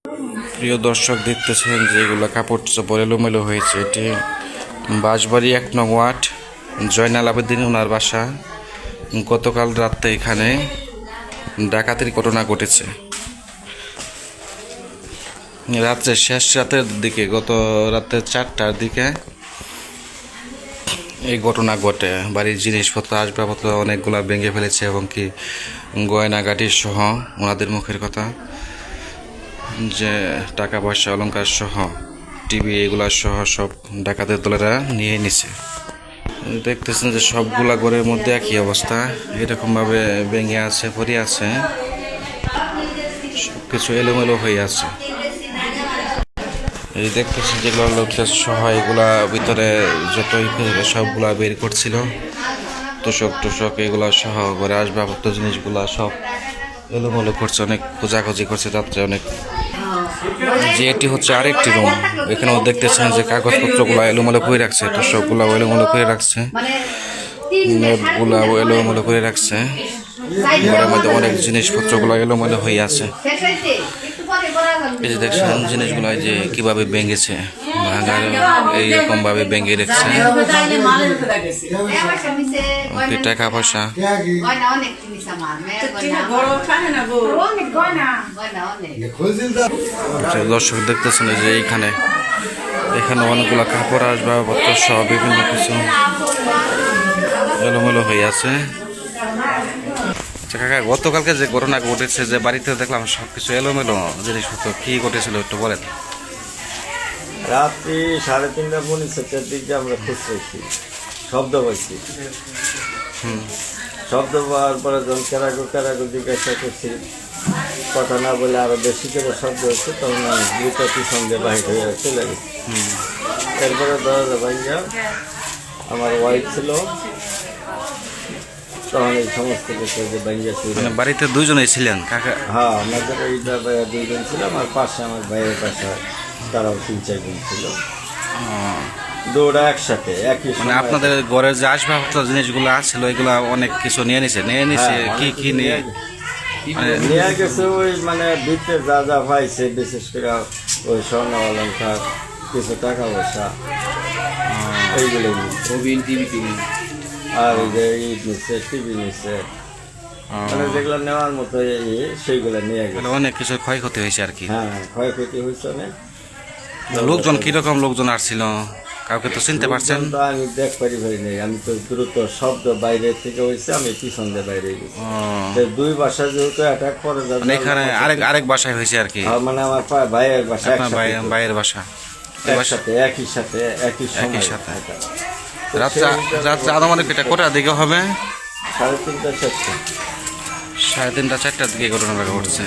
প্রিয় দর্শক, দেখতেছেন যে এগুলো কাপড় চোপড় এলোমেলো হয়েছে। এটি বাঁশবাড়ি 1 নং ওয়ার্ড, জয়নাল আবেদিন ওনার বাসা। গতকাল রাতে এখানে ডাকাতির ঘটনা ঘটেছে। রাত্রে শেষ রাতের দিকে, গত রাতে 4টার দিকে এই ঘটনা ঘটে। বাড়ির জিনিসপত্র, আসবাবপত্র অনেকগুলা ভেঙে ফেলেছে এবং কি গয়নাগাটি সহ, ওনাদের মুখের কথা যে টাকা পয়সা অলংকার সহ, টিভি এগুলা সহ সব ডাকাতের দলেরা নিয়ে নিছে। দেখতেছেন যে সবগুলা ঘরের মধ্যে একই অবস্থা, এরকমভাবে ভেঙে আছে, পড়ে আছে, সবকিছু এলোমেলো হয়ে আছে। এই দেখতেছেন যেগুলো লোকের সহ এগুলা ভিতরে যতই সবগুলা বের করছিল, তোষক টোষক এগুলা সহ ঘরে আসবাবপত্র জিনিসগুলা সব এলোমেলো করছে, অনেক খোঁজাখুঁজি করছে রাত্রে অনেক। যে এটি হচ্ছে আরেকটি রুম, এখানেও দেখতেছেন যে কাগজপত্রগুলো এলোমেলো করে রাখছে, তোষকগুলো এলোমেলো করে রাখছে, নেটগুলো এলোমেলো করে রাখছে। ঘরের মধ্যে অনেক জিনিসপত্রগুলো এলোমেলো হয়ে আছে। এই যে দেখছেন জিনিসগুলো যে কিভাবে ভেঙেছে, ভাঙার এইরকম ভাবে ভেঙে রেখেছে। টাকা পয়সা দর্শক দেখতেছেন যে এখানে অনেকগুলো কাপড় আসবাবপত্র সব বিভিন্ন কিছু এলোমেলো হয়ে আছে। কাকা, গতকালকে যে ঘটনা ঘটেছে, যে বাড়িতে দেখলাম সবকিছু এলোমেলো জিনিসপত্র, কি ঘটেছিল একটু বলেন। রাত্রি 3:30 পৌনে 4টার দিকে আমরা খোঁজ পাইছি, শব্দ পাইছি। শব্দ পাওয়ার পরে যখন কেরাগো জিজ্ঞাসা করছি, কথা না বলে আরো বেশি করে শব্দ হচ্ছে, তখন আমি দুইটা পিছন দিয়ে বাহির হয়ে চলে গেছি। এরপরে দরজা ভাঙ্গা আমার ওয়াইফ ছিল, তখন এই সমস্ত কিছু যে ভাঙ্গা ছিল। বাড়িতে দুজনেই ছিলেন কাকা? হ্যাঁ, আমাদের এইটা ভাইয়া 2 জন ছিলাম, আর পাশে আমার ভাইয়ের বাসা তারাও 3-4 জন ছিল। দৌড়া একসাথে একই মানে আপনাদের ঘরের যে আসবাবপত্র জিনিসগুলো ছিল এগুলা অনেক কিছু নিয়ে নিছে। কি নিয়ে নিয়ে গেছে? ওই মানে ভিতরে যা যা পাইছে, বিশেষ করে ওই স্বর্ণ অলংকার, কিছু টাকা পয়সা, এইগুলো আর এই যে ইট নিচ্ছে, টিভি নিচ্ছে, মানে যেগুলো নেওয়ার মতো সেইগুলো নিয়ে গেছে। অনেক কিছু ক্ষয়ক্ষতি হয়েছে আর কি। হ্যাঁ, ক্ষয়ক্ষতি হয়েছে অনেক। লোকজন কিরকম লোকজন আসছিল, কাউকে তো চিনতে পারছেন? আমি দেখ পারি নাই, আমি তো দ্রুত শব্দ বাইরে থেকে হয়েছে, আমি পিছন দিয়ে বাইরে গেছি। 2 বাসা যেহেতু অ্যাটাক করে যাবে, এখানে আরেক বাসায় হয়েছে আর কি। মানে আমার ভাইয়ের বাসা, ভাইয়ের বাসা একই সাথে। রাত্রে আনুমানিক এটা কোটার দিকে হবে? 3:30-4টা। 4টার দিকে ঘটনাটা ঘটছে।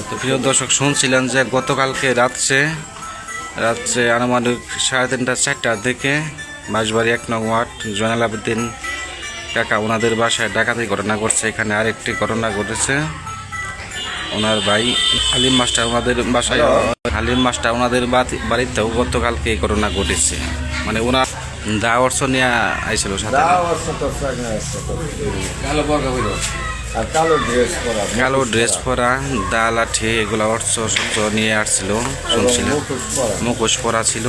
তো প্রিয় দর্শক, শুনছিলেন যে গতকালকে রাত্রে আনুমানিক 3:30-4টার দিকে বাঁশবাড়ি 1 নং ওয়ার্ড, জয়নাল আবেদিন কাকা ওনাদের বাসায় ডাকাতির ঘটনা ঘটছে। এখানে আরেকটি ঘটনা ঘটেছে, ওনার ভাই হালিম মাস্টার ওনাদের বাড়িতেও গতকালকে এই ঘটনা ঘটেছে। মানে ওনার দাওয়ার্স নিয়ে আইছিল সাথে, কালো ড্রেস পরা, দা লাঠি এগুলো অর্থ নিয়ে আসছিল, শুনছিলেন, মুখোশ পরা ছিল।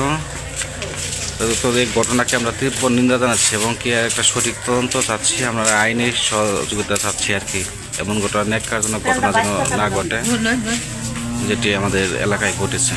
তো এই ঘটনাকে আমরা তীব্র নিন্দা জানাচ্ছি এবং কি একটা সঠিক তদন্ত চাচ্ছি, আমরা আইনের সহযোগিতা চাচ্ছি আর কি। এমন ঘটনা, ন্যাক্কারজনক ঘটনা যেন না ঘটে, যেটি আমাদের এলাকায় ঘটেছে।